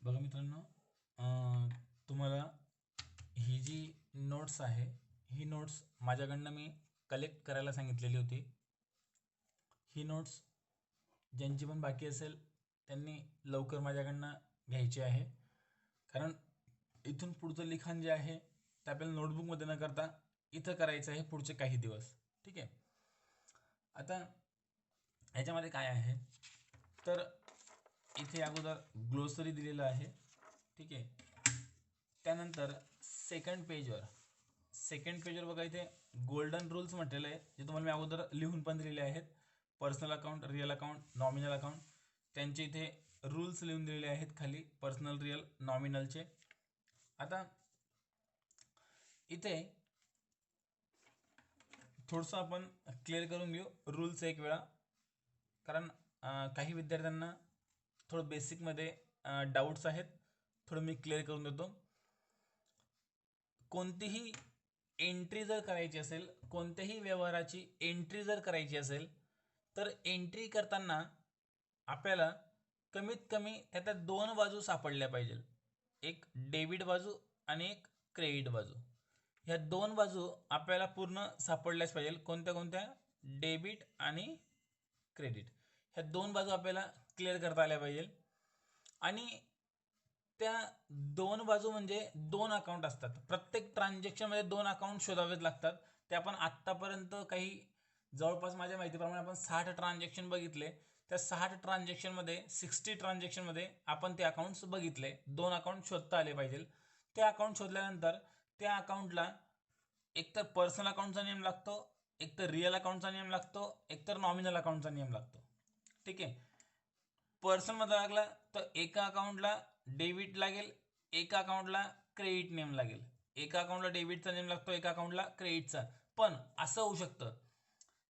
बघा मित्रांनो, तुम्हाला ही जी नोट्स आहे, ही नोट्स माझ्याकडनं मी कलेक्ट करायला सांगितलेली होती. ही नोट्स ज्यांची पण बाकी असेल त्यांनी लवकर माझ्याकडनं घ्यायची आहे. कारण इथून पुढचं लिखाण जे आहे ते आपल्याला नोटबुकमध्ये न करता इथं करायचं आहे पुढचे काही दिवस. ठीक आहे. आता ह्याच्यामध्ये काय आहे तर इथे अगोदर ग्लोसरी दिलेलं आहे. ठीक आहे. त्यानंतर सेकंड पेजवर बघा, इथे गोल्डन रूल्स म्हटलेले आहे, जे तुम्हाला मी अगोदर लिहून पण दिलेले आहेत. Personal account, real account, nominal account, त्यांचे इथे रूल्स लिहून दिलेले आहेत खाली, पर्सनल, रिअल, नॉमिनलचे. आता इथे थोडंसं आपण क्लिअर करून घेऊ रूल्स एक वेळा, कारण काही विद्यार्थ्यांना थोडं बेसिकमध्ये डाऊट्स आहेत. थोडं मी क्लिअर करून देतो. कोणतीही एंट्री जर करायची असेल, कोणत्याही व्यवहाराची एंट्री जर करायची असेल, तर एंट्री करताना आपल्याला कमीत कमी त्याच्या दोन बाजू सापडल्या पाहिजे. एक डेबिट बाजू आणि एक क्रेडिट बाजू. ह्या दोन बाजू आपल्याला पूर्ण सापडल्याच पाहिजे. कोणत्या कोणत्या? डेबिट आणि क्रेडिट. ह्या दोन बाजू आपल्याला क्लिअर करता आल्या पाहिजे. आणि त्या दोन बाजू म्हणजे दोन अकाउंट असतात. प्रत्येक ट्रान्झॅक्शनमध्ये दोन अकाउंट शोधावेच लागतात. ते आपण आत्तापर्यंत काही जवळपास माझ्या माहितीप्रमाणे आपण 60 ट्रान्झॅक्शन बघितले. त्या 60 ट्रान्झॅक्शनमध्ये 60 ट्रान्झॅक्शनमध्ये आपण ते अकाउंट्स बघितले. दोन अकाउंट शोधता आले पाहिजे. ते अकाउंट शोधल्यानंतर त्या अकाउंटला एकतर पर्सनल अकाउंटचा नियम लागतो, एकतर रिअल अकाउंटचा नियम लागतो, एकतर नॉमिनल अकाउंटचा नियम लागतो. ठीक आहे. पर्सनलमध्ये लागला तर एका अकाउंटला डेबिट लागेल, एका अकाउंटला क्रेडिट नेम लागेल. एका अकाउंटला डेबिटचा नेम लागतो, एका अकाउंटला क्रेडिटचा. पण असं होऊ शकतं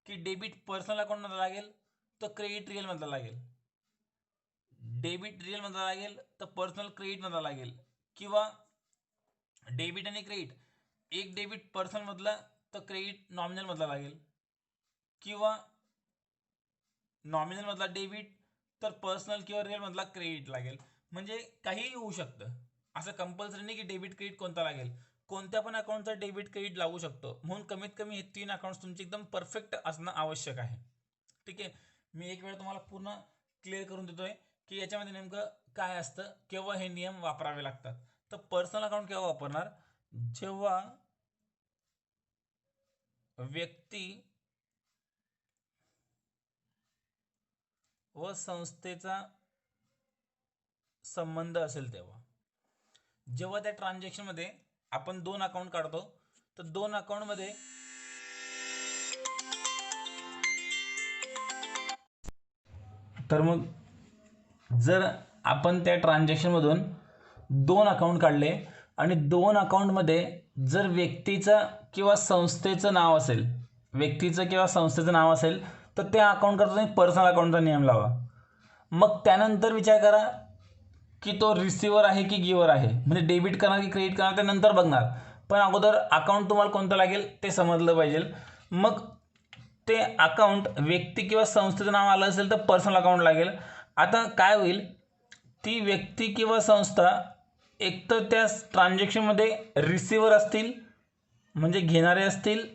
की डेबिट पर्सनल अकाउंटमध्ये लागेल तर क्रेडिट रिअलमधला लागेल, डेबिट रिअलमधला लागेल तर पर्सनल क्रेडिटमधला लागेल, किंवा डेबिट आणि क्रेडिट, एक डेबिट पर्सनलमधला तर क्रेडिट नॉमिनलमधला लागेल, किंवा नॉमिनलमधला डेबिट तर पर्सनल किंवा रिअलमधला क्रेडिट लागेल. म्हणजे काहीही होऊ शकतं. असं कंपल्सरी नाही की डेबिट क्रेडिट कोणता लागेल. कोणत्या पण अकाउंटचा डेबिट क्रेडिट लागू शकतो. म्हणून कमीत कमी हे 3 अकाउंट्स तुमचे एकदम परफेक्ट असणं आवश्यक आहे. ठीक आहे. मी एक वेळ तुम्हाला पूर्ण क्लिअर करून देतोय की याच्यामध्ये नेमकं काय असतं, केव्हा हे नियम वापरावे लागतात. तर पर्सनल अकाउंट केव्हा वापरणार? जेव्हा व्यक्ती व संस्थेचा संबंध असेल तेव्हा. जेव्हा त्या ट्रान्झॅक्शनमध्ये आपण दोन अकाउंट काढतो तर दोन अकाउंटमध्ये तर मग जर आपण त्या ट्रान्झॅक्शनमधून दोन अकाउंट काढले आणि दोन अकाउंटमध्ये जर व्यक्तीचं किंवा संस्थेचं नाव असेल, व्यक्तीचं किंवा संस्थेचं नाव असेल तर त्या अकाउंट करता तुम्ही पर्सनल अकाउंटचा नियम लावा. मग त्यानंतर विचार करा की तो रिसिव्हर आहे की गिव्हर आहे, म्हणजे डेबिट करणार की क्रेडिट करणार ते नंतर बघणार. पण अगोदर अकाउंट तुम्हाला कोणतं लागेल ते समजलं पाहिजे. मग ते अकाउंट व्यक्ती किंवा संस्थेचं नाव आलं असेल तर पर्सनल अकाउंट लागेल. आता काय होईल, ती व्यक्ती किंवा संस्था एकतर त्या ट्रान्झॅक्शनमध्ये रिसिव्हर असतील म्हणजे घेणारे असतील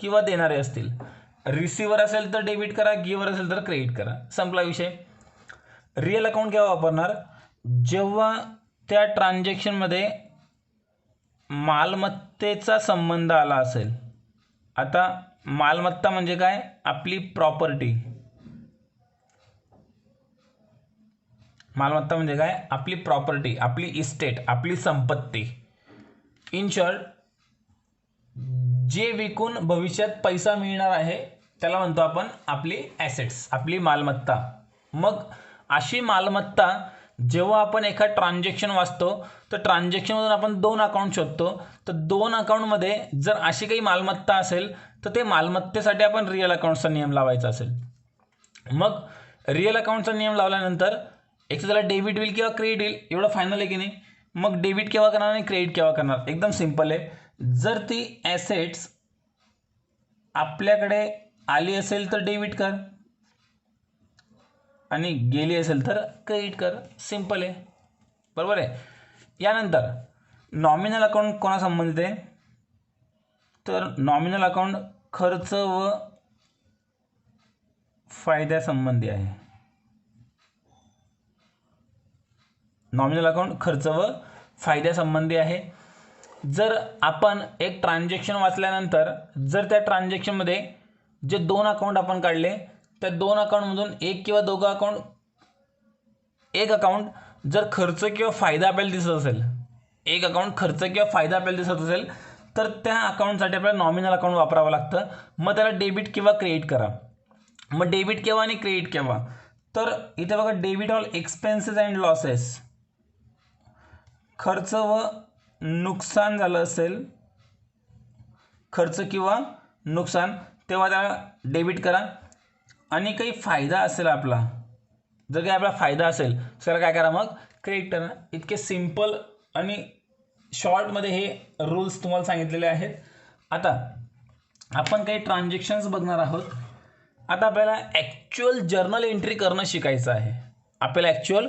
किंवा देणारे असतील. रिसिव्हर असेल तर डेबिट करा, गिव्हर असेल तर क्रेडिट करा, संपला विषय. रिअल अकाउंट केव्हा वापरणार? जेव्हा त्या ट्रान्झॅक्शनमध्ये मालमत्तेचा संबंध आला असेल. आता मालमत्ता म्हणजे काय? आपली प्रॉपर्टी. मालमत्ता म्हणजे काय? आपली प्रॉपर्टी, आपली इस्टेट, आपली संपत्ती. इन शॉर्ट, जे विकून भविष्यात पैसा मिळणार आहे त्याला म्हणतो आपण आपली ॲसेट्स, आपली मालमत्ता. मग अशी मालमत्ता जेव्हा आपण एका ट्रान्झॅक्शन वाचतो तर ट्रान्झॅक्शनमधून आपण दोन अकाउंट शोधतो. तर दोन अकाउंटमध्ये जर अशी काही मालमत्ता असेल तर ते मालमत्तेसाठी आपण रिअल अकाउंटचा नियम लावायचा असेल. मग रिअल अकाउंटचा नियम लावल्यानंतर एक तर त्याला डेबिट होईल किंवा क्रेडिट होईल, एवढं फायनल आहे की नाही. मग डेबिट केव्हा करणार आणि क्रेडिट केव्हा करणार? एकदम सिंपल आहे. जर ती ॲसेट्स आपल्याकडे आली असेल तर डेबिट कर आणि गेली असेल तर क्रेडिट कर, सिंपल आहे. बरोबर आहे. यानंतर नॉमिनल अकाउंट कोणा संबंधित आहे, तर नॉमिनल अकाउंट खर्च व फायद्यासंबंधी आहे. नॉमिनल अकाउंट खर्च व फायद्यासंबंधी आहे. जर आपण एक ट्रान्झॅक्शन वाचल्यानंतर जर त्या ट्रान्झॅक्शनमध्ये जे 2 अकाउंट आपण काढले, त्या 2 अकाउंटमधून एक किंवा दोघं अकाउंट, एक अकाउंट जर खर्च किंवा फायदा आपल्याला दिसत असेल, एक अकाउंट खर्च किंवा फायदा आपल्याला दिसत असेल, तर त्या अकाउंटसाठी आपल्याला नॉमिनल अकाउंट वापरावं लागतं. मग त्याला डेबिट किंवा क्रेडिट करा. मग डेबिट केव्हा आणि क्रेडिट केव्हा, तर इथे बघा, debit all expenses and losses, खर्च व नुकसान झालं असेल, खर्च किंवा नुकसान, तेव्हा त्याला डेबिट करा. आणि काही फायदा असेल आपला, जर काही आपला फायदा असेल तर त्याला काय करा, मग क्रेडिट करा. इतके सिंपल आणि शॉर्टमध्ये हे रूल्स तुम्हाला सांगितलेले आहेत. आता आपण काही ट्रान्झॅक्शन्स बघणार आहोत. आता आपल्याला ॲक्च्युअल जर्नल एंट्री करणं शिकायचं आहे. आपल्याला ॲक्च्युअल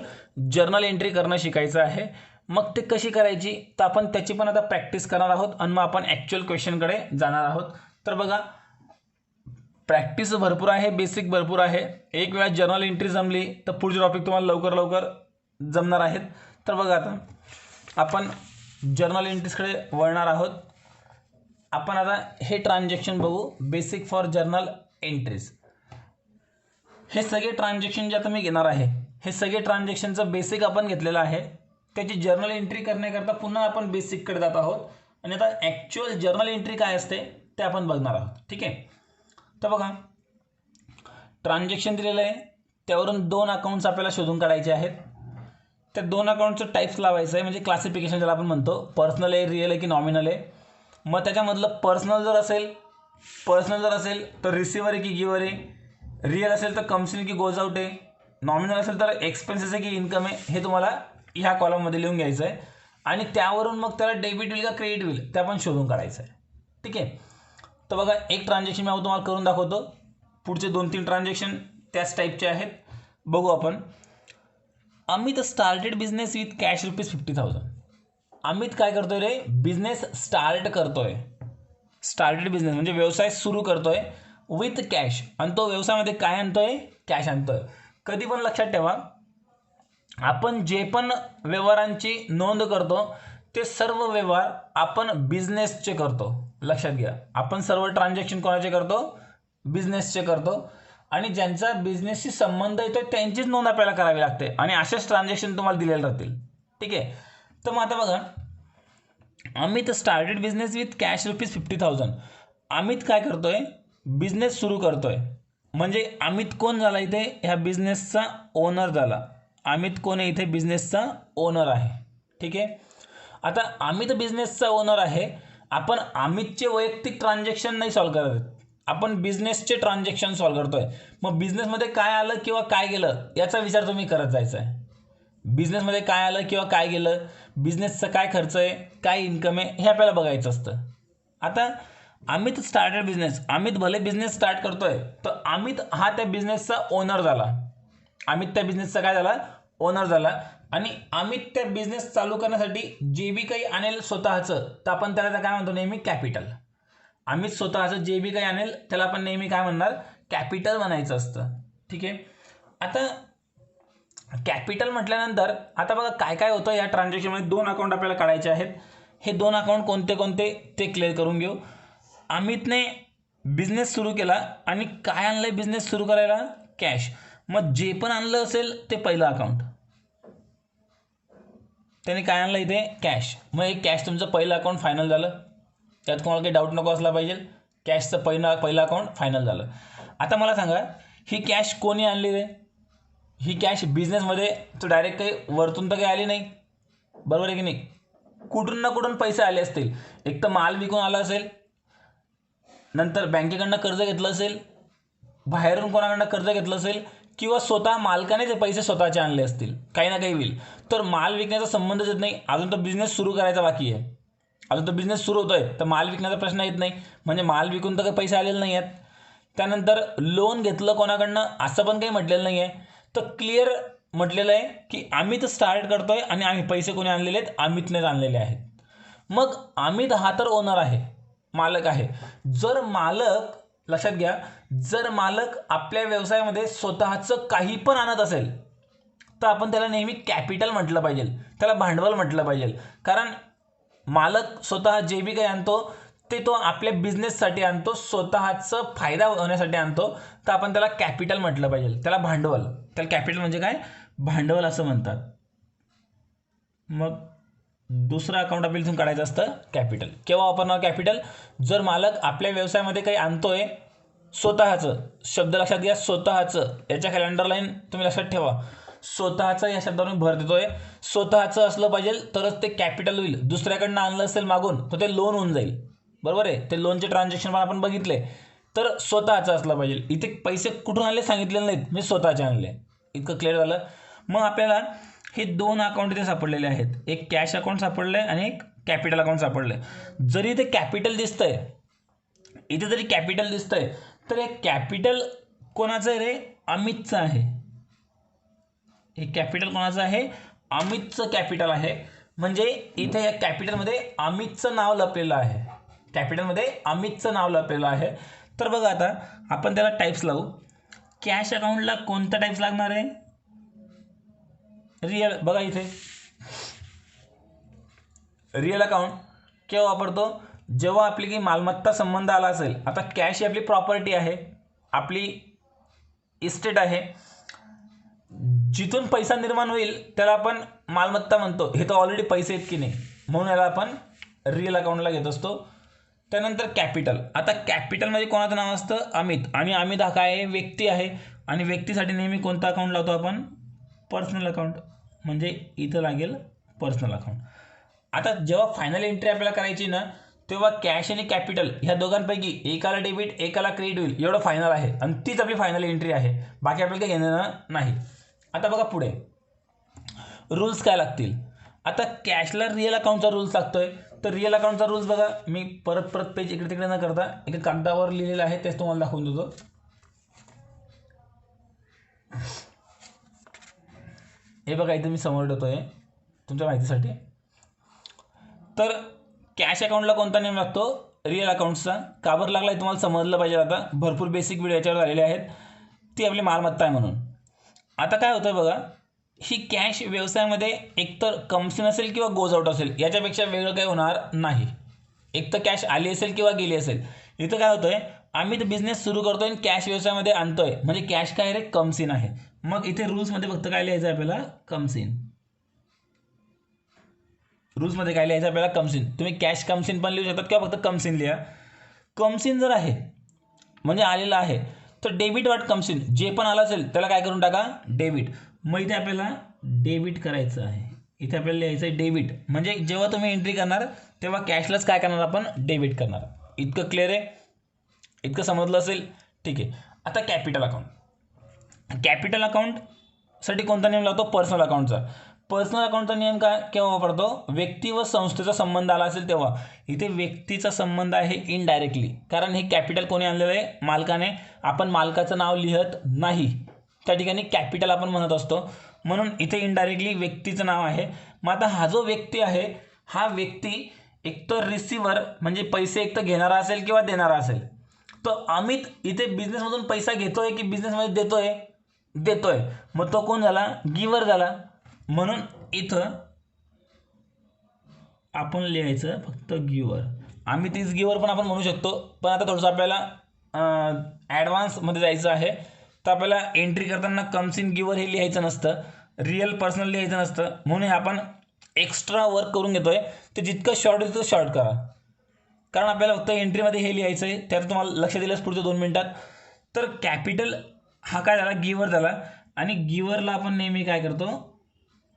जर्नल एंट्री करणं शिकायचं आहे. मग ते कशी करायची, तर आपण त्याची पण आता प्रॅक्टिस करणार आहोत आणि मग आपण ॲक्च्युअल क्वेश्चनकडे जाणार आहोत. तर बघा, प्रॅक्टिस भरपूर आहे, बेसिक भरपूर आहे. एक वेळा जर्नल एंट्री जमली तर पुढचे टॉपिक तुम्हाला लवकर लवकर जमणार आहेत. तर बघा, आता आपण जर्नल एंट्रीजकडे वळणार आहोत. आपण आता हे ट्रान्झॅक्शन बघू, बेसिक फॉर जर्नल एंट्रीज. हे सगळे ट्रान्झॅक्शन जे आता मी घेणार आहे, हे सगळे ट्रान्झॅक्शनचं बेसिक आपण घेतलेलं आहे. त्याची जर्नल एंट्री करण्याकरता पुन्हा आपण बेसिककडे जात आहोत आणि आता ॲक्च्युअल जर्नल एंट्री काय असते ते आपण बघणार आहोत. ठीक आहे. तर बघा, ट्रान्झॅक्शन दिलेलं आहे, त्यावरून 2 अकाउंट्स आपल्याला शोधून काढायचे आहेत. त्या 2 अकाउंटचं टाईप्स लावायचं आहे, म्हणजे क्लासिफिकेशन ज्याला आपण म्हणतो, पर्सनल आहे, रिअल आहे की नॉमिनल आहे. मग त्याच्यामधलं पर्सनल जर असेल तर रिसिव्हर आहे की गिव्हर आहे, रिअल असेल तर कम्स इन की गोज आउट आहे, नॉमिनल असेल तर एक्सपेन्सेस आहे की इन्कम आहे, हे तुम्हाला ह्या कॉलममध्ये लिहून घ्यायचं आहे. आणि त्यावरून मग त्याला डेबिट होईल का क्रेडिट होईल ते आपण शोधून काढायचं आहे. ठीक आहे. तर बघा, एक ट्रान्झॅक्शन मी तुम्हाला करून दाखवतो. पुढचे 2-3 ट्रान्झॅक्शन त्याच टाईपचे आहेत. बघू आपण. Amit started business with cash ₹50,000. Amit काय करतोय रे, बिझनेस स्टार्ट करतोय. स्टार्टेड बिझनेस म्हणजे व्यवसाय सुरू करतोय विथ कॅश, आणि तो व्यवसायामध्ये काय आणतोय, कॅश आणतोय. कधी पण लक्षात ठेवा, आपण जे पण व्यवहारांची नोंद करतो ते सर्व व्यवहार आपण बिझनेसचे करतो. लक्षात घ्या, आपण सर्व ट्रान्झॅक्शन कोणाचे करतो, बिझनेसचे करतो. आणि ज्यांचा बिझनेसशी संबंध येतो त्यांचीच नोंद आपल्याला करावी लागते, आणि असेच ट्रान्झॅक्शन तुम्हाला दिलेले राहतील. ठीक आहे. तर मग आता बघा, Amit started business with cash ₹50,000. Amit काय करतोय, बिझनेस सुरू करतोय. म्हणजे अमित कोण झाला इथे, ह्या बिझनेसचा ओनर झाला. अमित कोण आहे इथे, बिझनेसचा ओनर आहे. ठीक आहे. आता अमित बिझनेसचा ओनर आहे. आपण अमितचे वैयक्तिक ट्रान्झॅक्शन नाही सॉल्व्ह करत, आपण बिझनेसचे ट्रान्झॅक्शन सॉल्व्ह करतोय. मग बिझनेसमध्ये काय आलं किंवा काय गेलं याचा विचार तुम्ही करत जायचा आहे. बिझनेसमध्ये काय आलं किंवा काय गेलं, बिझनेसचा काय खर्च आहे, काय इन्कम आहे, हे आपल्याला बघायचं असतं. आता अमित स्टार्टेड बिझनेस, अमित भले बिझनेस स्टार्ट करतोय, तर अमित हा त्या बिझनेसचा ओनर झाला. अमित त्या बिझनेसचा काय झाला, ओनर झाला. आणि अमित त्या बिझनेस चालू करण्यासाठी जे बी काही आणेल स्वतःचं, तर आपण त्याला काय म्हणतो, नेहमी कॅपिटल. अमित स्वतःचं जे बी काही आणेल त्याला आपण नेहमी काय म्हणणार, कॅपिटल म्हणायचं असतं. ठीक आहे. आता कॅपिटल म्हटल्यानंतर आता बघा काय काय होतं या ट्रान्झॅक्शनमध्ये. 2 अकाउंट आपल्याला काढायचे आहेत. हे 2 अकाउंट कोणते कोणते ते क्लिअर करून घेऊ. अमितने बिझनेस सुरू केला आणि काय आणलंय बिझनेस सुरू करायला, कॅश. मग जे पण आणलं असेल ते पहिलं अकाउंट, त्याने काय आणलं इथे, कॅश. मग एक कॅश तुमचं पहिलं अकाउंट फायनल झालं, त्यात कोणाला काही डाऊट नको असला पाहिजे. कॅशचं पहिलं अकाउंट फायनल झालं. आता मला सांगा, ही कॅश कोणी आणली रे, ही कॅश बिझनेसमध्ये तर डायरेक्ट काही वरतून तर काही आली नाही, बरोबर आहे की नाही. कुठून ना कुठून पैसे आले असतील. एक तर माल विकून आला असेल, नंतर बँकेकडनं कर्ज घेतलं असेल, बाहेरून कोणाकडनं कर्ज घेतलं असेल, किंवा स्वतः मालकाने ते पैसे स्वतःचे आणले असतील, काही ना काही होईल. तर माल विकण्याचा संबंधच येत नाही. अजून तर बिझनेस सुरू करायचा बाकी आहे, अजून तर बिझनेस सुरू होतोय, तर माल विकण्याचा प्रश्न येत नाही. म्हणजे माल विकून तर काही पैसे आलेले नाही आहेत. त्यानंतर लोन घेतलं कोणाकडनं असं पण काही म्हटलेलं नाही आहे. तर क्लिअर म्हटलेलं आहे की अमित स्टार्ट करतोय आणि आम्ही पैसे कोणी आणलेले आहेत, अमितनेच आणलेले आहेत. मग अमित हा तर ओनर आहे, मालक आहे. जर मालक, लक्षात घ्या, जर मालक आपल्या व्यवसायामध्ये स्वतःचं काही पण आणत असेल तर आपण त्याला नेहमी कॅपिटल म्हटलं पाहिजे, त्याला भांडवल म्हटलं पाहिजे. कारण मालक स्वतः जे बी काही आणतो ते तो आपल्या बिझनेससाठी आणतो, स्वतःचं फायदा होण्यासाठी आणतो, तर आपण त्याला कॅपिटल म्हटलं पाहिजे, त्याला भांडवल. त्याला कॅपिटल म्हणजे काय, भांडवल असं म्हणतात. मग दुसरं अकाउंट आपल्याला इथून काढायचं असतं कॅपिटल. केव्हा वापरणार कॅपिटल, जर मालक आपल्या व्यवसायामध्ये काही आणतोय स्वतःचं, शब्द लक्षात घ्या, स्वतःचं. याच्या खाली अंडरलाईन तुम्ही लक्षात ठेवा, स्वतःचं या शब्दावरून भर देतोय. स्वतःचं असलं पाहिजे तरच ते कॅपिटल होईल. दुसऱ्याकडनं आणलं असेल मागून तर ते लोन होऊन जाईल, बरोबर आहे. ते लोनचे ट्रान्झॅक्शन पण आपण बघितले. तर स्वतःचं असलं पाहिजे. इथे पैसे कुठून आणले सांगितलेले नाहीत, मी स्वतःचे आणले. इतकं क्लिअर झालं. मग आपल्याला हे दोन अकाउंट इथे सापडलेले आहेत, एक कॅश अकाउंट सापडलं आहे आणि एक कॅपिटल अकाउंट सापडलं आहे. जरी इथे कॅपिटल दिसतंय, इथे जरी कॅपिटल दिसतंय, तर हे कॅपिटल कोणाचं आहे रे, अमितचं आहे. हे कॅपिटल कोणाचं आहे, अमितचं कॅपिटल आहे. म्हणजे इथे या कॅपिटलमध्ये अमितचं नाव लपलेलं आहे, कॅपिटलमध्ये अमितचं नाव लपलेलं आहे. तर बघा आता आपण त्याला टाईप्स लावू. कॅश अकाउंटला कोणता टाईप्स लागणार आहे, रिअल. बघा इथे रिअल अकाउंट केव्हा वापरतो, जेव्हा आपली काही मालमत्ता संबंध आला असेल. आता कॅश ही आपली प्रॉपर्टी आहे, आपली इस्टेट आहे, जिथून पैसा निर्माण होईल त्याला आपण मालमत्ता म्हणतो. हे तर ऑलरेडी पैसे आहेत की नाही, म्हणून याला आपण रिअल अकाउंटला घेत असतो. त्यानंतर कॅपिटल. आता कॅपिटलमध्ये कोणाचं नाव असतं, अमित. आणि अमित हा काय आहे, व्यक्ती आहे. आणि व्यक्तीसाठी नेहमी कोणता अकाउंट लावतो आपण, पर्सनल अकाउंट. म्हणजे इथं लागेल पर्सनल अकाउंट. आता जेव्हा फायनल एंट्री आपल्याला करायची ना, तेव्हा कॅश आणि कॅपिटल ह्या दोघांपैकी एकाला डेबिट एकाला क्रेडिट होईल, एवढं फायनल आहे. आणि तीच आपली फायनल एंट्री आहे, बाकी आपल्याला काही घेणं नाही. आता बघा पुढे रूल्स काय लागतील. आता कॅशला रिअल अकाउंटचा रूल्स लागतोय. तर रिअल अकाउंटचा रूल्स बघा, मी परत पेज इकडे तिकडे न करता एका कागदावर लिहिलेलं आहे, तेच तुम्हाला दाखवून देतो. हे बघा इथे मी समोर ठेवतोय तुमच्या माहितीसाठी. तर कॅश अकाउंटला कोणता नेम लागतो, रिअल अकाउंटचा. का बरं लागला तुम्हाला समजलं पाहिजे. आता भरपूर बेसिक व्हिडिओ याच्यावर झालेले आहेत, ती आपली मालमत्ता आहे म्हणून. आता काय होतं बघा, ही कॅश व्यवसायामध्ये एकतर कमसिन असेल किंवा गोज आउट असेल, याच्यापेक्षा वेगळं काही होणार नाही. एक तर कॅश आली असेल किंवा गेली असेल. इथं काय होतंय, आम्ही तर बिझनेस सुरू करतोय आणि कॅश व्यवसायामध्ये आणतोय, म्हणजे कॅश काय रे, कमसिन आहे. मग इथे रूल्समध्ये फक्त काय लिहायचं आहे आपल्याला, कमसिन. रूल्समध्ये काय लिहायचं आपल्याला, कमसिन. तुम्ही कॅश कमसिन पण लिहू शकतात किंवा फक्त कमसिन लिहा. कमसिन जर आहे म्हणजे आलेलं आहे, तर डेबिट वाट कमसिन, जे पण आलं असेल त्याला काय करून टाका, डेबिट. मग इथे आपल्याला डेबिट करायचं आहे. इथे आपल्याला लिहायचं आहे डेबिट. म्हणजे जेव्हा तुम्ही एंट्री करणार तेव्हा कॅशलाच काय करणार आपण, डेबिट करणार. इतकं क्लिअर आहे, इतकं समजलं असेल, ठीक आहे. आता कॅपिटल अकाउंट. कॅपिटल अकाउंटसाठी कोणता नियम लावतो, पर्सनल अकाउंटचा. पर्सनल अकाउंटचा नियम काय केव्हा वापरतो, व्यक्ती व संस्थेचा संबंध आला असेल तेव्हा. इथे व्यक्तीचा संबंध आहे इनडायरेक्टली, कारण हे कॅपिटल कोणी आणलेलं आहे, मालकाने. आपण मालकाचं नाव लिहत नाही, त्या ठिकाणी कॅपिटल आपण म्हणत असतो, म्हणून इथे इनडायरेक्टली व्यक्तीचं नाव आहे. मग आता हा जो व्यक्ती आहे, हा व्यक्ती एकतर रिसिव्हर म्हणजे पैसे एकतर घेणारा असेल किंवा देणारा असेल. तर अमित इथे बिझनेसमधून पैसा घेतोय की बिझनेसमध्ये देतोय, देतोय. मग तो कोण झाला, गिव्हर झाला. म्हणून इथं आपण लिहायचं फक्त गिव्हर. आम्ही तीच गिव्हर पण आपण म्हणू शकतो, पण आता थोडंसं आपल्याला ॲडव्हान्समध्ये जायचं आहे. तर आपल्याला एंट्री करताना कम्स इन गिव्हर हे लिहायचं नसतं, रिअल पर्सनल लिहायचं नसतं, म्हणून हे आपण एक्स्ट्रा वर्क करून घेतोय. ते जितकं शॉर्ट होईल तितकं शॉर्ट करा, कारण आपल्याला फक्त एंट्रीमध्ये हे लिहायचं आहे. त्यात तुम्हाला लक्ष दिलंच पुढच्या 2 मिनिटात. तर कॅपिटल हा काय झाला, गिव्हर झाला. आणि गिव्हरला आपण नेहमी काय करतो,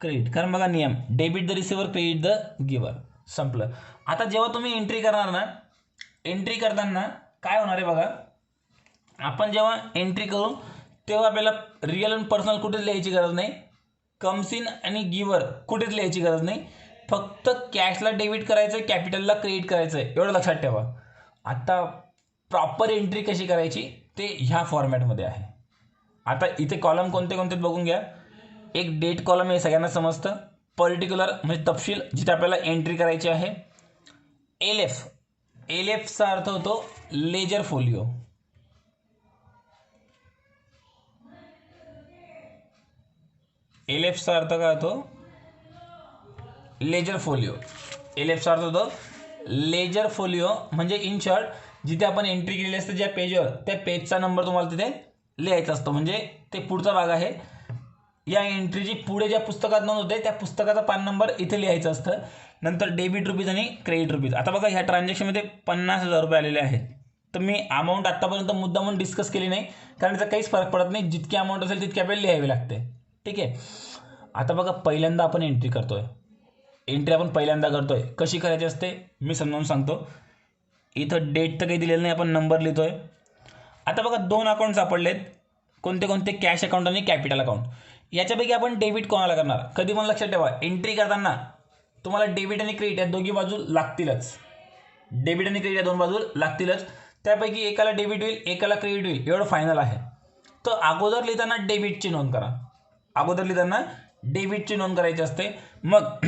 क्रेडिट. कारण बघा नियम, debit the receiver, credit the giver, संपलं. आता जेव्हा तुम्ही एंट्री करणार ना, एंट्री करताना काय होणार आहे बघा, आपण जेव्हा एंट्री करू तेव्हा आपल्याला रिअल आणि पर्सनल कुठेच लिहायची गरज नाही, कम्स इन आणि गिव्हर कुठेच लिहायची गरज नाही. फक्त कॅशला डेबिट करायचं आहे, कॅपिटलला क्रेडिट करायचं आहे, एवढं लक्षात ठेवा. आता प्रॉपर एंट्री कशी करायची ते ह्या फॉर्मॅटमध्ये आहे. आता इथे कॉलम कोणते कोणते बघून घ्या. एक डेट कॉलम हे सगळ्यांना समजतं. पर्टिक्युलर म्हणजे तपशील जिथे आपल्याला एंट्री करायची आहे. एल एफचा अर्थ होतो लेजर फोलिओ. एल एफचा अर्थ काय होतो? Ledger folio. एल एफचा अर्थ होतो लेजर फोलिओ. म्हणजे इन शॉर्ट जिथे आपण एंट्री केलेली असते ज्या पेजवर, त्या पेजचा नंबर तुम्हाला तिथे लिहायचा असतो. म्हणजे ते पुढचा भाग आहे. या एंट्रीची पुढे ज्या पुस्तकात नोंद होते त्या पुस्तकाचा पान नंबर इथे लिहायचं असतं. नंतर डेबिट रुपीज आणि क्रेडिट रुपीज. आता बघा ह्या ट्रान्झॅक्शनमध्ये 50,000 रुपये आलेले आहेत. तर मी अमाऊंट आत्तापर्यंत मुद्दामून डिस्कस केली नाही, कारण त्याचा काहीच फरक पडत नाही. जितकी अमाऊंट असेल तितकी आपल्याला लिहावी लागते. ठीक आहे. आता बघा पहिल्यांदा आपण एंट्री करतोय. एंट्री आपण पहिल्यांदा करतोय, कशी करायची असते मी समजावून सांगतो. इथं डेट तर काही दिलेलं नाही, आपण नंबर लिहितोय. आता बघा 2 अकाउंट सापडलेत. कोणते कोणते? कॅश अकाउंट आणि कॅपिटल अकाउंट. याच्यापैकी आपण डेबिट कोणाला करणार? कधी पण लक्षात ठेवा, एंट्री करताना तुम्हाला डेबिट आणि क्रेडिट या दोघी बाजू लागतीलच. डेबिट आणि क्रेडिट या दोन बाजू लागतीलच. त्यापैकी एकाला डेबिट होईल, एकाला क्रेडिट होईल, एवढं फायनल आहे. तर अगोदर लिहिताना डेबिटची नोंद करा. अगोदर लिहिताना डेबिटची नोंद करायची असते. मग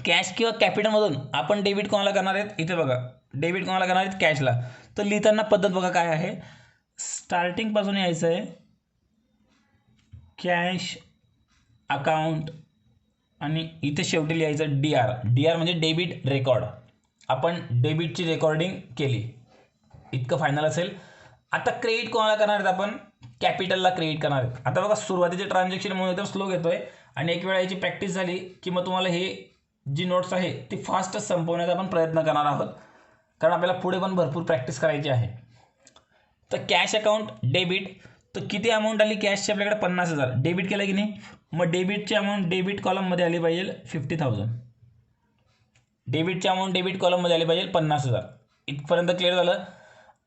कॅश किंवा कॅपिटलमधून आपण डेबिट कोणाला करणार आहेत? इथे बघा, डेबिट कोणाला करणार आहेत? कॅशला. तर लिहिताना पद्धत बघा काय आहे. स्टार्टिंगपासून यायचं आहे कॅश अकाउंट आणि इथे शेवटी लिहायचं डी आर. डी आर म्हणजे डेबिट रेकॉर्ड. आपण डेबिटची रेकॉर्डिंग केली, इतकं फायनल असेल. आता क्रेडिट कोणाला करणार आहेत? आपण कॅपिटलला क्रेडिट करणार आहेत. आता बघा सुरुवातीचे ट्रान्झॅक्शन म्हणून एकदम स्लो घेतोय आणि एक वेळा याची प्रॅक्टिस झाली की मग तुम्हाला हे जी नोट्स आहे ती फास्ट संपवण्याचा आपण प्रयत्न करणार आहोत, कारण आपल्याला पुढे पण भरपूर प्रॅक्टिस करायची आहे. तर कॅश अकाउंट डेबिट. तर किती अमाऊंट आली कॅशची आपल्याकडे? 50,000. डेबिट केलं की नाही? मग डेबिटची अमाऊंट डेबिट कॉलममध्ये आली पाहिजे 50,000. डेबिटची अमाऊंट डेबिट कॉलममध्ये आली पाहिजे 50,000. इथपर्यंत क्लिअर झालं.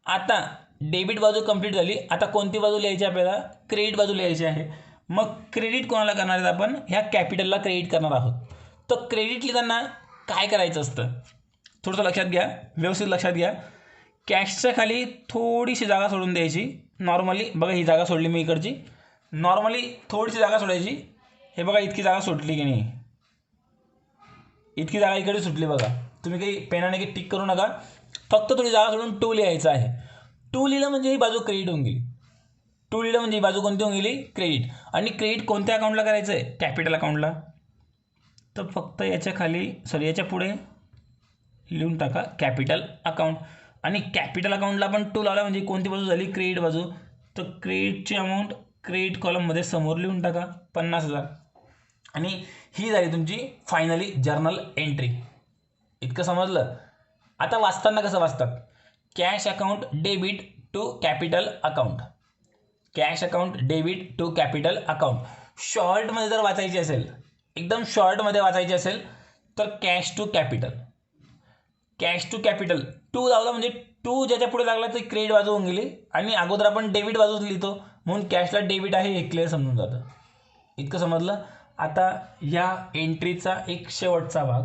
आता डेबिट बाजू कंप्लीट झाली. आता कोणती बाजू लिहायची आपल्याला? क्रेडिट बाजू लिहायची आहे. मग क्रेडिट कोणाला करणार आहेत? आपण ह्या कॅपिटलला क्रेडिट करणार आहोत. तर क्रेडिट लिहिताना काय करायचं असतं? थोडंसं लक्षात घ्या, व्यवस्थित लक्षात घ्या. कॅशच्या खाली थोडीशी जागा सोडून द्यायची. नॉर्मली बघा ही जागा सोडली मी इकडची. नॉर्मली थोडीशी जागा सोडायची. हे बघा इतकी जागा सुटली की नाही? इतकी जागा इकडे सुटली बघा. तुम्ही काही पेनाने काही टिक करू नका, फक्त थोडी जागा सोडून 2 लिहायचं आहे. 2 लिहिलं म्हणजे ही बाजू क्रेडिट होऊन गेली. 2 लिहिलं म्हणजे ही बाजू कोणती होऊन गेली? क्रेडिट. आणि क्रेडिट कोणत्या अकाउंटला करायचं आहे? कॅपिटल अकाउंटला. तर फक्त याच्या खाली याच्या पुढे लिहून टाका कॅपिटल अकाउंट. आणि कॅपिटल अकाउंटला आपण 2 लावला म्हणजे कोणती बाजू झाली? क्रेडिट बाजू. तर क्रेडिटची अमाऊंट क्रेडिट कॉलममध्ये समोर लिहून टाका 50,000. आणि ही झाली तुमची फायनली जर्नल एंट्री. इतकं समजलं? आता वाचताना कसं वाचतात? Cash account debit to capital account. Cash account debit to capital account. शॉर्टमध्ये जर वाचायची असेल, एकदम शॉर्टमध्ये वाचायची असेल तर cash to capital. Cash to capital 2 लावला म्हणजे 2 ज्याच्या पुढे लागला ते क्रेडिट बाजू होऊन गेली. आणि अगोदर आपण डेबिट बाजूच लिहितो म्हणून कॅशला डेबिट आहे हे क्लिअर समजून जातं. इतकं समजलं? आता या एंट्रीचा एक शेवटचा भाग.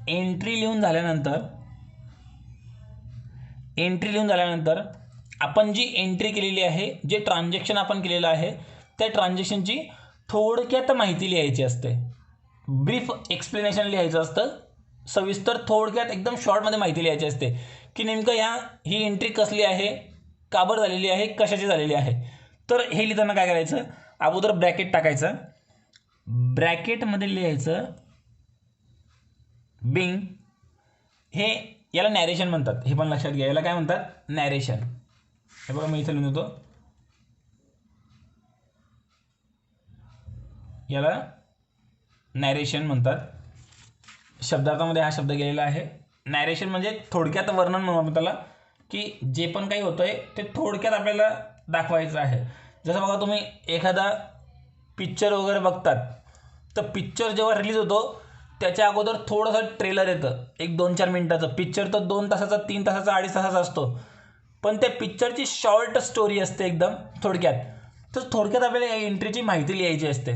एंट्री लिहून झाल्यानंतर आपण जी एंट्री केलेली आहे, जे ट्रान्झॅक्शन आपण केलेलं आहे त्या ट्रान्झॅक्शनची थोडक्यात माहिती लिहायची असते. ब्रीफ एक्सप्लेनेशन लिहायचं असतं. सविस्तर थोडक्यात एकदम शॉर्टमध्ये माहिती लिहायची असते की नेमकं ही एंट्री कसली आहे, का बरं झालेली आहे, कशाची झालेली आहे. तर हे लिहिताना काय करायचं? अगोदर ब्रॅकेट टाकायचं. ब्रॅकेटमध्ये लिहायचं बिंग. हे याला नॅरेशन म्हणतात. हे पण लक्षात घ्या, याला काय म्हणतात? नॅरेशन. हे बघा मी इथं लिहून देतो, याला नॅरेशन म्हणतात. शब्दार्थामध्ये हा शब्द गेलेला आहे. नॅरेशन म्हणजे थोडक्यात वर्णन म्हणू आपण त्याला, की जे पण काही होतं आहे ते थोडक्यात आपल्याला दाखवायचं आहे. जसं बघा तुम्ही एखादा पिक्चर वगैरे बघतात, तर पिक्चर जेव्हा रिलीज होतो त्याच्या अगोदर थोडंसं ट्रेलर येतं, एक 2-4 मिनिटाचं. पिक्चर तर 2 तासाचा, 3 तासाचा, 2.5 तासाचा असतो, पण त्या पिक्चरची शॉर्ट स्टोरी असते एकदम थोडक्यात. तर थोडक्यात आपल्याला या एंट्रीची माहिती लिहायची असते.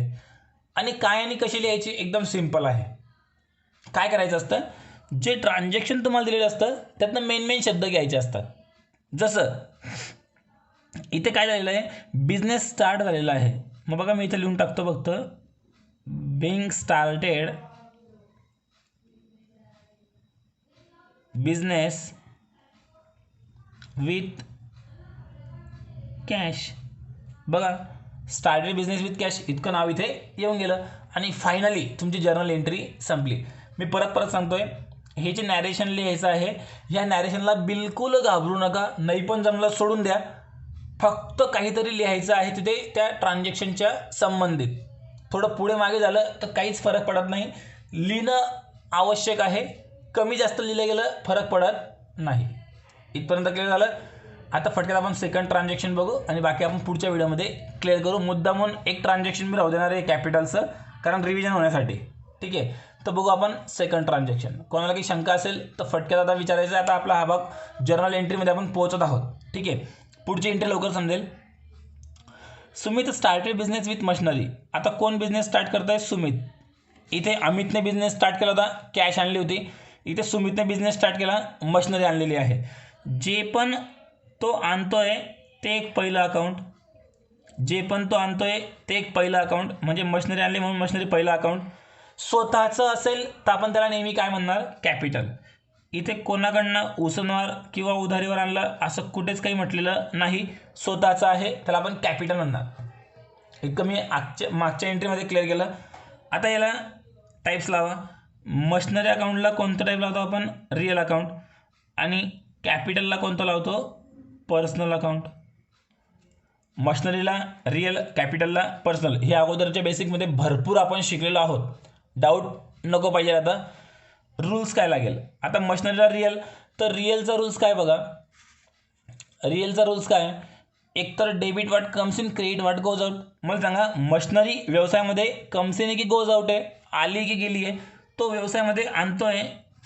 आणि काय आणि कशी लिहायची? एकदम सिम्पल आहे. काय करायचं असतं? जे ट्रान्झॅक्शन तुम्हाला दिलेलं असतं त्यातनं मेन शब्द घ्यायचे असतात. जसं इथे काय झालेलं आहे? बिझनेस स्टार्ट झालेला आहे. मग बघा मी इथे लिहून टाकतो फक्त being started business with cash. बघा स्टार्टेड बिझनेस विथ कॅश इतकं नाव इथे येऊन गेलं आणि फायनली तुमची जर्नल एंट्री संपली. मी परत सांगतोय, हे जे नॅरेशन लिहायचं आहे ह्या नॅरेशनला बिलकुल घाबरू नका, नाही पण जमलं सोडून द्या. फक्त काहीतरी लिहायचं आहे तिथे त्या ट्रान्झॅक्शनच्या संबंधित. थोडं पुढे मागे झालं तर काहीच फरक पडत नाही, लिहिणं आवश्यक आहे. कमी जास्त लिहिलं गेलं फरक पडत नाही. इथपर्यंत क्लिअर झालं. आता फटक्यात आपण सेकंड ट्रान्झॅक्शन बघू आणि बाकी आपण पुढच्या व्हिडिओमध्ये क्लिअर करू. मुद्दामून एक ट्रान्झॅक्शन मी राहू देणार आहे कॅपिटलचं, कारण रिव्हिजन होण्यासाठी. ठीक आहे, तर बघू आपण सेकंड ट्रान्झॅक्शन. कोणाला काही शंका असेल तर फटक्यात आता विचारायचं. आता आपला हा भाग जर्नल एंट्रीमध्ये आपण पोहोचत आहोत. ठीक आहे, पुढची एंट्री लवकर समजेल. Sumit started business with machinery. आता कोण बिझनेस स्टार्ट करत आहे? सुमित. इथे अमितने बिझनेस स्टार्ट केला होता, कॅश आणली होती. इथे सुमितने बिझनेस स्टार्ट केला, मशिनरी आणलेली आहे. जे पण तो आणतोय ते एक पहिलं अकाउंट, जे पण तो आणतोय ते एक पहिलं अकाउंट, म्हणजे मशिनरी आणली म्हणून मशिनरी पहिलं अकाउंट. स्वतःचं असेल तर आपण त्याला नेहमी काय म्हणणार? कॅपिटल. इथे कोणाकडनं उसनवार किंवा उधारीवर आणलं असं कुठेच काही म्हटलेलं नाही, स्वतःचं आहे त्याला आपण कॅपिटल म्हणणार. इतकं मी मागच्या एंट्रीमध्ये क्लिअर केलं. आता याला टाईप्स लावा. मशिनरी अकाउंटला कोणतं टाईप लावतो आपण? Real account. आणि कॅपिटलला कोणतं लावतो? Personal account. मशिनरीला रिअल, कॅपिटलला पर्सनल. हे अगोदरच्या बेसिकमध्ये भरपूर आपण शिकलेलो आहोत, डाऊट नको पाहिजे. आता रूल्स काय लागेल? आता मशिनरीला रिअल, तर रिअलचा रूल्स काय बघा. रिअलचा रूल्स काय? एकतर debit what comes in, credit what goes out. मला सांगा, मशिनरी व्यवसायामध्ये कम्स इन की गोज आउट आहे? आली की गेली आहे? तो व्यवसायामध्ये आणतोय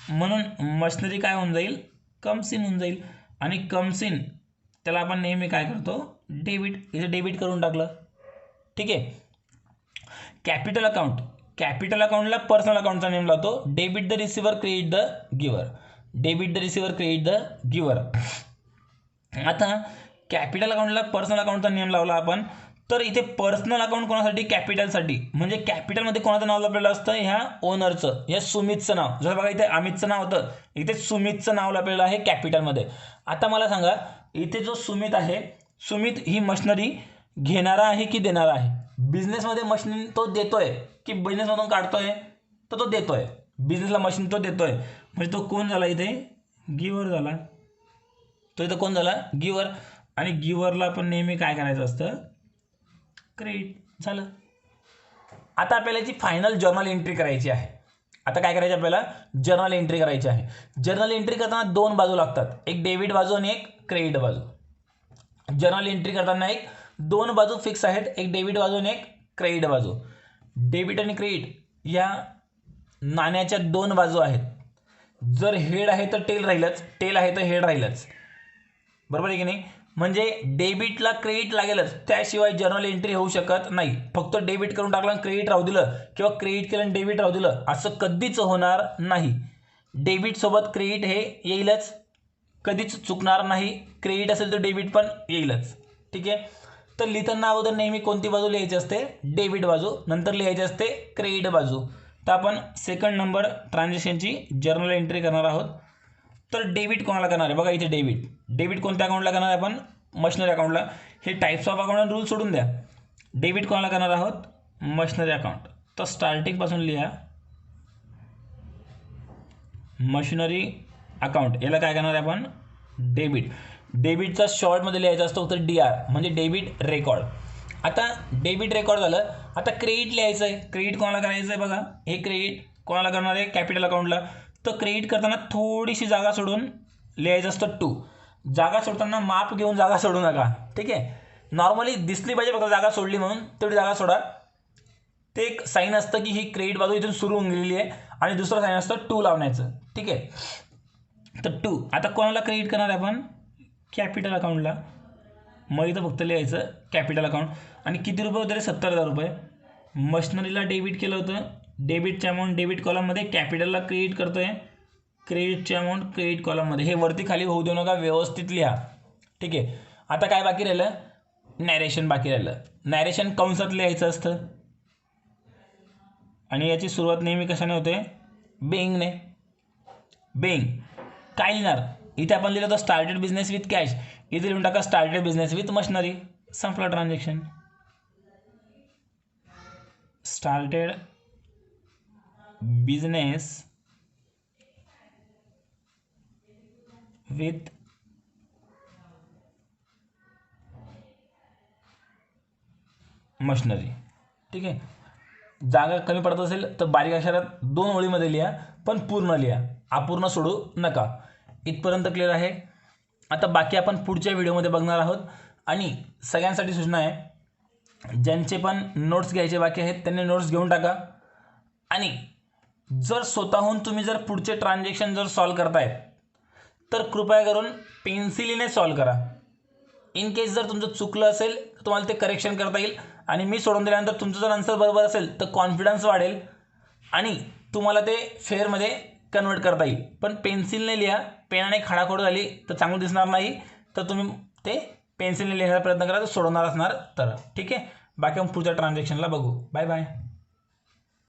म्हणून मशिनरी काय होऊन जाईल? कम्स इन होऊन जाईल. आणि कम्स इन त्याला आपण नेहमी काय करतो? डेबिट. इथे डेबिट करून टाकलं. ठीक आहे. कॅपिटल अकाउंट, कॅपिटल अकाउंटला पर्सनल अकाउंटचा नेम लावतो. Debit the receiver, credit the giver. Debit the receiver, credit the giver. आता कॅपिटल अकाउंटला पर्सनल अकाउंटचा नेम लावला आपण, तर इथे पर्सनल अकाउंट कोणासाठी? कॅपिटलसाठी. म्हणजे कॅपिटलमध्ये कोणाचं नाव लावलेलं असतं? ह्या ओनरचं, या सुमितचं नाव. जसं बघा इथे अमितचं नाव होतं, इथे सुमितचं नाव लावलेलं आहे कॅपिटलमध्ये. आता मला सांगा, इथे जो सुमित आहे, सुमित ही मशिनरी घेणारा आहे की देणारा आहे? बिझनेसमध्ये मशीन तो देतोय की बिझनेसमधून काढतोय? तर तो देतोय. बिझनेसला मशीन तो देतोय, म्हणजे तो कोण झाला इथे? गिव्हर झाला. तो इथं कोण झाला? गिव्हर. आणि गिव्हरला आपण नेहमी काय करायचं असतं? क्रेडिट झालं. आता आपल्याला याची फायनल जर्नल एंट्री करायची आहे. आता काय करायचं आपल्याला? जर्नल एंट्री करायची आहे. जर्नल एंट्री करताना दोन बाजू लागतात, एक डेबिट बाजू आणि एक क्रेडिट बाजू. जर्नल एंट्री करताना एक दोन बाजू फिक्स आहेत, एक डेबिट बाजू आणि एक क्रेडिट बाजू. डेबिट आणि क्रेडिट या नाण्याच्या दोन बाजू आहेत. जर हेड आहे तर टेल राहीलच, टेल आहे तर हेड राहीलच. बरोबर आहे की नाही? म्हणजे डेबिटला क्रेडिट लागेलच, त्याशिवाय जर्नल एंट्री होऊ शकत नाही. फक्त डेबिट करून टाकलं आणि क्रेडिट राहू दिलं किंवा क्रेडिट केलं आणि डेबिट राहू दिलं असं कधीच होणार नाही. डेबिट सोबत क्रेडिट हे येईलच, कधीच चुकणार नाही. क्रेडिट असेल तर डेबिट पण येईलच. ठीक आहे. तर लिहिताना अगोदर नेहमी कोणती बाजू लिहायची असते? डेबिट बाजू. नंतर लिहायची असते क्रेडिट बाजू. तर आपण सेकंड नंबर ट्रान्झॅक्शनची जर्नल एंट्री करणार आहोत. तर डेबिट कोणाला करणार आहे? बघा इथे डेबिट. डेबिट कोणत्या अकाउंटला करणार आहे आपण? मशिनरी अकाउंटला. हे टाईप्स ऑफ अकाउंट रूल सोडून द्या. डेबिट कोणाला करणार आहोत? Machinery account. तर स्टार्टिंगपासून लिहा मशिनरी अकाउंट. याला काय करणार आहे आपण? डेबिट. डेबिटचा शॉर्टमध्ये लिहायचा असतो तर DR, म्हणजे डेबिट रेकॉर्ड. आता डेबिट रेकॉर्ड झालं. आता क्रेडिट लिहायचं आहे. क्रेडिट कोणाला करायचं आहे? बघा हे क्रेडिट कोणाला करणार आहे? कॅपिटल अकाउंटला. तर क्रेडिट करताना थोडीशी जागा सोडून लिहायचं असतं 2. जागा सोडताना माप घेऊन जागा सोडू नका. ठीक आहे. नॉर्मली दिसली पाहिजे फक्त जागा सोडली म्हणून, तेवढी जागा सोडा. ते एक साईन असतं की ही क्रेडिट बाजू इथून सुरू होऊन गेलेली आहे आणि दुसरं साईन असतं 2 लावण्याचं. ठीक आहे. तर 2. आता कोणाला क्रेडिट करणार आहे आपण? कॅपिटल अकाउंटला. मग इथं फक्त लिहायचं कॅपिटल अकाउंट. आणि किती रुपये होते? 70,000 रुपये. मशिनरीला डेबिट केलं होतं, डेबिटचे अमाऊंट डेबिट कॉलममध्ये, कॅपिटलला क्रेडिट करतोय, क्रेडिटचे अमाऊंट क्रेडिट कॉलममध्ये. हे वरती खाली होऊ देऊ नका, व्यवस्थित लिहा. ठीक आहे. आता काय बाकी राहिलं? नॅरेशन बाकी राहिलं. नॅरेशन कंसात लिहायचं असतं आणि याची सुरुवात नेहमी कशाने होते? बेईंगने. बेईंग काय लिहिणार? इथे आपण लिहिलं तर स्टार्टेड बिझनेस विथ कॅश, इथे लिहून टाका स्टार्टेड बिझनेस विथ मशिनरी. संपला transaction. Started business with machinery. ठीक आहे. जागा कमी पडत असेल तर बारीक अक्षरात 2 ओळीमध्ये लिहा, पण पूर्ण लिहा, अपूर्ण सोडू नका. इथपर्यंत क्लिअर आहे. आता बाकी आपण पुढच्या व्हिडिओमध्ये बघणार आहोत. आणि सगळ्यांसाठी सूचना आहे, ज्यांचे पण नोट्स घ्यायचे बाकी आहेत त्यांनी नोट्स घेऊन टाका. आणि जर स्वतःहून तुम्ही जर पुढचे ट्रान्झॅक्शन जर सॉल्व करतायत तर कृपया करून पेन्सिलीने सॉल्व करा. इन केस जर तुमचं चुकलं असेल तर तुम्हाला ते करेक्शन करता येईल. आणि मी सोडून दिल्यानंतर तुमचं जर आन्सर बरोबर असेल तर कॉन्फिडन्स वाढेल आणि तुम्हाला ते फेअरमध्ये कन्वर्ट करता येईल. पण पेन्सिलने लिहा, पेनाने खाडाखोड झाली तर चांगलं दिसणार नाही. तर तुम्ही ते पेन्सिलने लिहायचा प्रयत्न करा, तर सोडवणार असणार तर. ठीक आहे. बाकी आपण पुढच्या ट्रान्झॅक्शनला बघू. Bye bye.